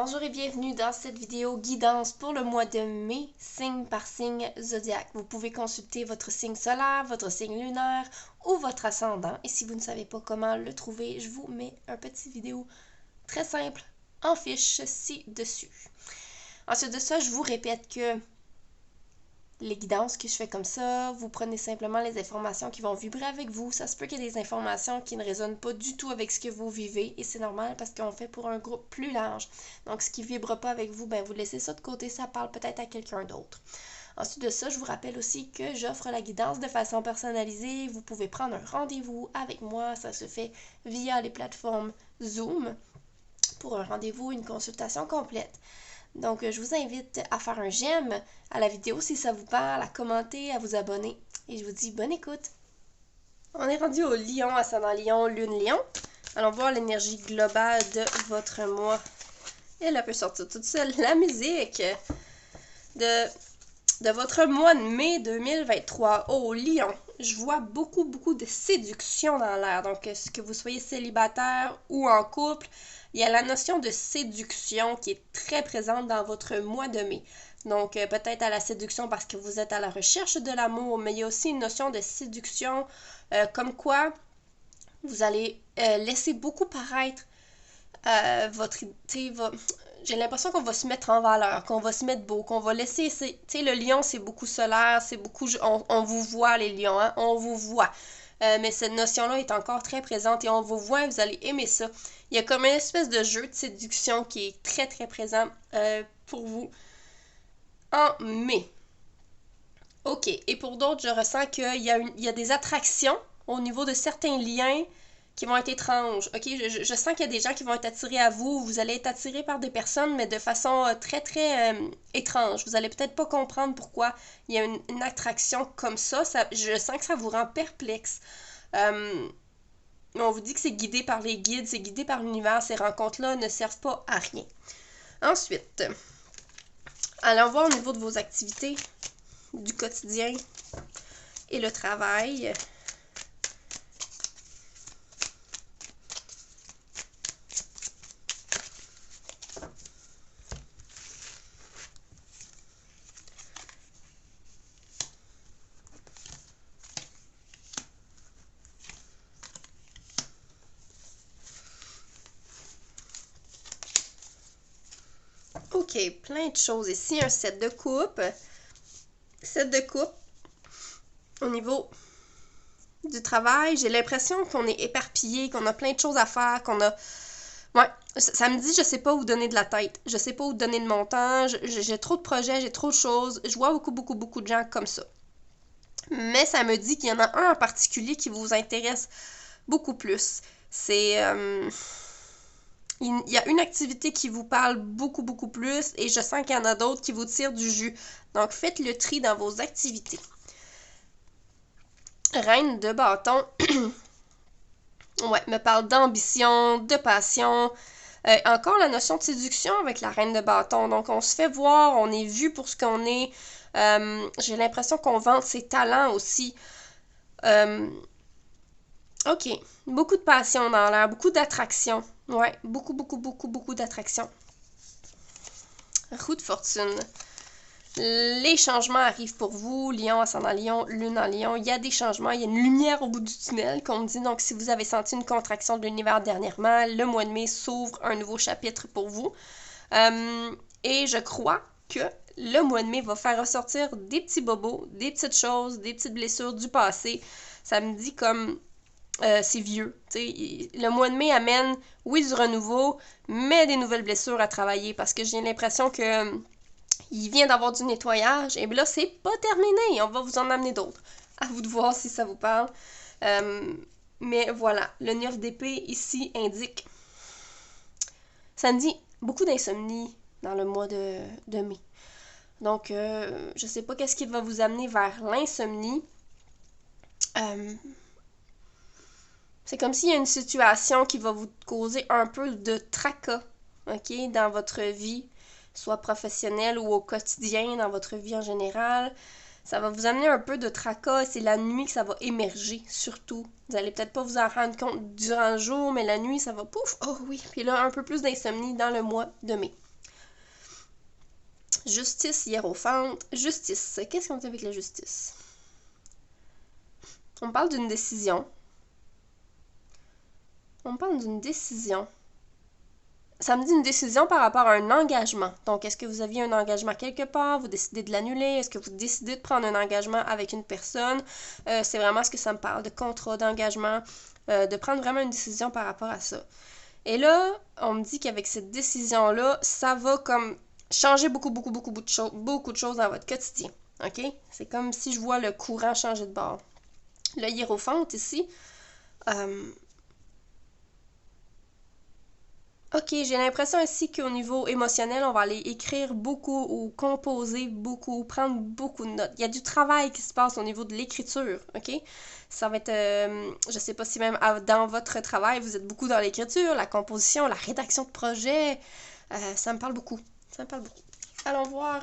Bonjour et bienvenue dans cette vidéo guidance pour le mois de mai, signe par signe zodiaque. Vous pouvez consulter votre signe solaire, votre signe lunaire ou votre ascendant. Et si vous ne savez pas comment le trouver, je vous mets un petit vidéo très simple en fiche ci-dessus. Ensuite de ça, je vous répète que les guidances que je fais comme ça, vous prenez simplement les informations qui vont vibrer avec vous. Ça se peut qu'il y ait des informations qui ne résonnent pas du tout avec ce que vous vivez et c'est normal parce qu'on fait pour un groupe plus large. Donc ce qui ne vibre pas avec vous, vous laissez ça de côté, ça parle peut-être à quelqu'un d'autre. Ensuite de ça, je vous rappelle aussi que j'offre la guidance de façon personnalisée. Vous pouvez prendre un rendez-vous avec moi, ça se fait via les plateformes Zoom pour un rendez-vous, une consultation complète. Donc, je vous invite à faire un j'aime à la vidéo si ça vous parle, à commenter, à vous abonner. Et je vous dis bonne écoute. On est rendu au Lion, ascendant Lion, Lune Lion. Allons voir l'énergie globale de votre mois. Et là peut sortir toute seule la musique de votre mois de mai 2023. Oh, Lion, je vois beaucoup de séduction dans l'air. Donc, est-ce que vous soyez célibataire ou en couple, il y a la notion de séduction qui est très présente dans votre mois de mai. Donc, peut-être à la séduction parce que vous êtes à la recherche de l'amour, mais il y a aussi une notion de séduction comme quoi vous allez laisser beaucoup paraître j'ai l'impression qu'on va se mettre en valeur, qu'on va se mettre beau, qu'on va laisser, tu sais, le lion, c'est beaucoup solaire, c'est beaucoup, on vous voit les lions, hein, on vous voit. Mais cette notion-là est encore très présente et on vous voit et vous allez aimer ça. Il y a comme une espèce de jeu de séduction qui est très présent pour vous en mai. Ok, et pour d'autres, je ressens qu'il y a des attractions au niveau de certains liens qui vont être étranges. Ok, je sens qu'il y a des gens qui vont être attirés à vous, vous allez être attirés par des personnes, mais de façon très étrange. Vous allez peut-être pas comprendre pourquoi il y a une attraction comme ça. Je sens que ça vous rend perplexe. On vous dit que c'est guidé par les guides, c'est guidé par l'univers. Ces rencontres-là ne servent pas à rien. Ensuite, allons voir au niveau de vos activités du quotidien et le travail. Ok, plein de choses. Ici, un set de coupe. Set de coupe. Au niveau du travail, j'ai l'impression qu'on est éparpillé, qu'on a plein de choses à faire, qu'on a... Ouais, ça me dit, je sais pas où donner de la tête. Je sais pas où donner de mon temps. J'ai trop de projets, j'ai trop de choses. Je vois beaucoup de gens comme ça. Mais ça me dit qu'il y en a un en particulier qui vous intéresse beaucoup plus. C'est... il y a une activité qui vous parle beaucoup plus et je sens qu'il y en a d'autres qui vous tirent du jus. Donc, faites le tri dans vos activités. Reine de bâton, ouais, me parle d'ambition, de passion. Encore la notion de séduction avec la reine de bâton. Donc, on se fait voir, on est vu pour ce qu'on est. J'ai l'impression qu'on vante ses talents aussi. Ok, beaucoup de passion dans l'air, beaucoup d'attraction. Ouais, beaucoup d'attraction. Roue de fortune. Les changements arrivent pour vous, Lion, ascendant Lion, Lune en Lion. Il y a des changements, il y a une lumière au bout du tunnel, comme on dit. Donc, si vous avez senti une contraction de l'univers dernièrement, le mois de mai s'ouvre un nouveau chapitre pour vous. Et je crois que le mois de mai va faire ressortir des petits bobos, des petites choses, des petites blessures du passé. Ça me dit comme... c'est vieux. T'sais. Le mois de mai amène, oui, du renouveau, mais des nouvelles blessures à travailler parce que j'ai l'impression que il vient d'avoir du nettoyage et là, c'est pas terminé. On va vous en amener d'autres. À vous de voir si ça vous parle. Mais voilà, le 9 d'épée ici indique. Ça me dit beaucoup d'insomnie dans le mois de mai. Donc, je sais pas qu'est-ce qui va vous amener vers l'insomnie. C'est comme s'il y a une situation qui va vous causer un peu de tracas, ok, dans votre vie, soit professionnelle ou au quotidien, dans votre vie en général. Ça va vous amener un peu de tracas et c'est la nuit que ça va émerger, surtout. Vous allez peut-être pas vous en rendre compte durant le jour, mais la nuit, ça va pouf, oh oui. Puis là, un peu plus d'insomnie dans le mois de mai. Justice, hiérophante, justice. Qu'est-ce qu'on dit avec la justice? On parle d'une décision. On parle d'une décision. Ça me dit une décision par rapport à un engagement. Donc, est-ce que vous aviez un engagement quelque part? Vous décidez de l'annuler? Est-ce que vous décidez de prendre un engagement avec une personne? C'est vraiment ce que ça me parle, de contrat, d'engagement, de prendre vraiment une décision par rapport à ça. Et là, on me dit qu'avec cette décision-là, ça va comme changer beaucoup de choses dans votre quotidien. OK? C'est comme si je vois le courant changer de bord. Le hiérophante ici, ok, j'ai l'impression ici qu'au niveau émotionnel, on va aller écrire beaucoup ou composer beaucoup, prendre beaucoup de notes. Il y a du travail qui se passe au niveau de l'écriture, ok? Ça va être, je sais pas si même dans votre travail, vous êtes beaucoup dans l'écriture, la composition, la rédaction de projet. Ça me parle beaucoup. Ça me parle beaucoup. Allons voir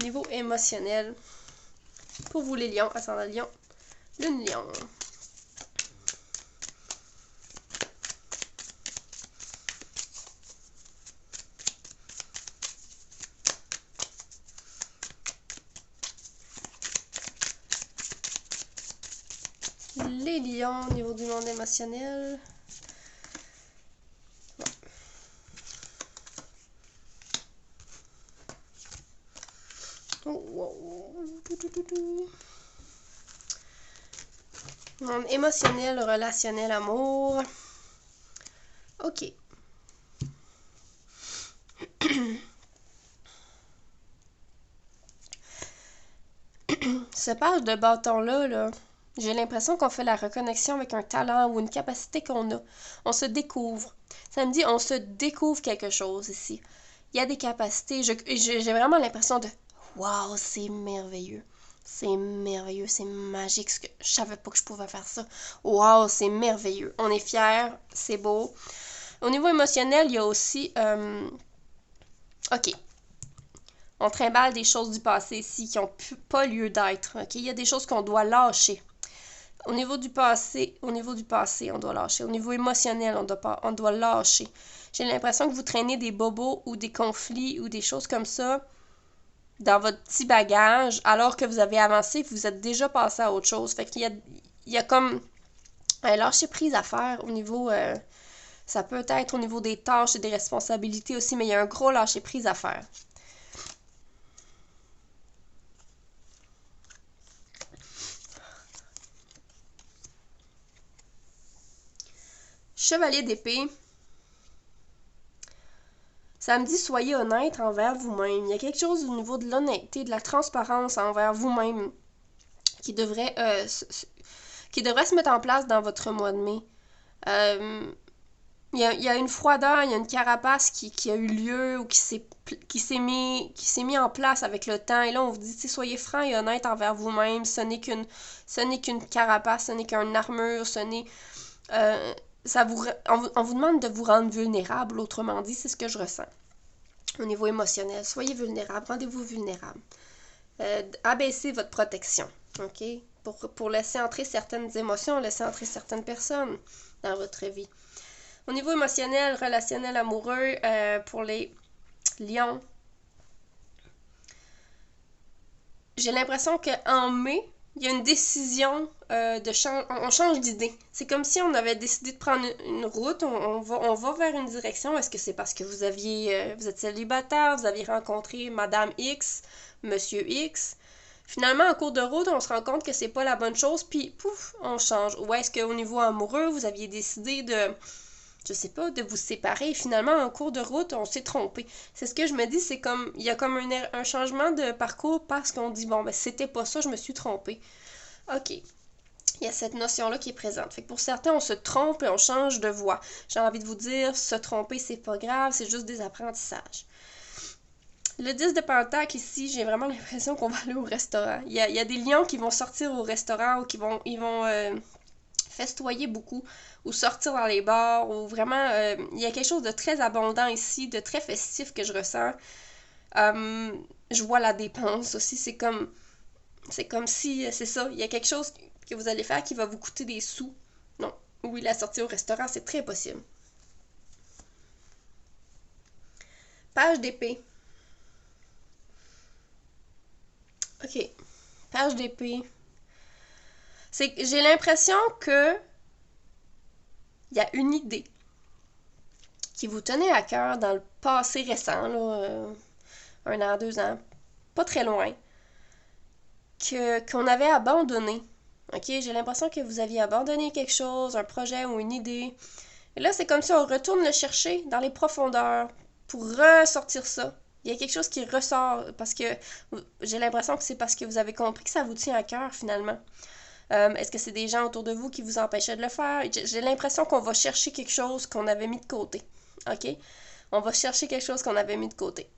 niveau émotionnel. Pour vous les lions, ascendant lion, lune lion. Les lions au niveau du monde émotionnel. Monde émotionnel, relationnel, amour. Ok. Ce page de bâton-là, là, j'ai l'impression qu'on fait la reconnexion avec un talent ou une capacité qu'on a. On se découvre. Ça me dit, on se découvre quelque chose ici. Il y a des capacités. J'ai vraiment l'impression de waouh, c'est merveilleux. C'est merveilleux, c'est magique. Je savais pas que je pouvais faire ça. Waouh, c'est merveilleux. On est fiers, c'est beau. Au niveau émotionnel, il y a aussi. Ok. On trimballe des choses du passé ici qui n'ont pas lieu d'être. Ok? Il y a des choses qu'on doit lâcher. Au niveau du passé, on doit lâcher. Au niveau émotionnel, on doit lâcher. J'ai l'impression que vous traînez des bobos ou des conflits ou des choses comme ça dans votre petit bagage, alors que vous avez avancé et que vous êtes déjà passé à autre chose. Fait qu'il y a comme un lâcher prise à faire au niveau. Ça peut être au niveau des tâches et des responsabilités aussi, mais il y a un gros lâcher prise à faire. Chevalier d'épée. Ça me dit soyez honnête envers vous-même. Il y a quelque chose au niveau de l'honnêteté, de la transparence envers vous-même qui devrait se mettre en place dans votre mois de mai. Il y a une froideur, il y a une carapace qui a eu lieu ou qui s'est mis en place avec le temps. Et là, on vous dit, soyez franc et honnête envers vous-même. Ce n'est qu'une carapace, ce n'est qu'une armure, ce n'est... on vous demande de vous rendre vulnérable, autrement dit, c'est ce que je ressens. Au niveau émotionnel, soyez vulnérable, rendez-vous vulnérable. Abaissez votre protection, ok? Pour laisser entrer certaines émotions, laisser entrer certaines personnes dans votre vie. Au niveau émotionnel, relationnel, amoureux, pour les lions, j'ai l'impression qu'en mai, il y a une décision on change d'idée. C'est comme si on avait décidé de prendre une route, on va vers une direction. Est-ce que c'est parce que vous êtes célibataire, vous aviez rencontré Madame X, Monsieur X? Finalement, en cours de route, on se rend compte que c'est pas la bonne chose, puis pouf, on change. Ou est-ce qu'au niveau amoureux, vous aviez décidé je sais pas, de vous séparer. Et finalement, en cours de route, on s'est trompé. C'est ce que je me dis, c'est comme, il y a comme un changement de parcours parce qu'on dit, bon, ben, c'était pas ça, je me suis trompé. Ok. Il y a cette notion-là qui est présente. Fait que pour certains, on se trompe et on change de voie. J'ai envie de vous dire, se tromper, c'est pas grave, c'est juste des apprentissages. Le 10 de Pentacle ici, j'ai vraiment l'impression qu'on va aller au restaurant. Il y a des lions qui vont sortir au restaurant ou ils vont festoyer beaucoup ou sortir dans les bars ou vraiment il y a quelque chose de très abondant ici, de très festif que je ressens. Je vois la dépense aussi, c'est comme si c'est ça, il y a quelque chose que vous allez faire qui va vous coûter des sous. Non, oui, la sortie au restaurant, c'est très possible. Page d'épée. Ok. Page d'épée. J'ai l'impression que il y a une idée qui vous tenait à cœur dans le passé récent, là, 1 an, 2 ans, pas très loin, qu'on avait abandonné. Ok, j'ai l'impression que vous aviez abandonné quelque chose, un projet ou une idée. Et là, c'est comme si on retourne le chercher dans les profondeurs pour ressortir ça. Il y a quelque chose qui ressort parce que j'ai l'impression que c'est parce que vous avez compris que ça vous tient à cœur finalement. Est-ce que c'est des gens autour de vous qui vous empêchaient de le faire? J'ai l'impression qu'on va chercher quelque chose qu'on avait mis de côté. OK? On va chercher quelque chose qu'on avait mis de côté.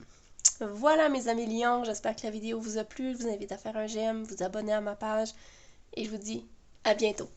Voilà mes amis lions, j'espère que la vidéo vous a plu. Je vous invite à faire un j'aime, vous abonner à ma page et je vous dis à bientôt.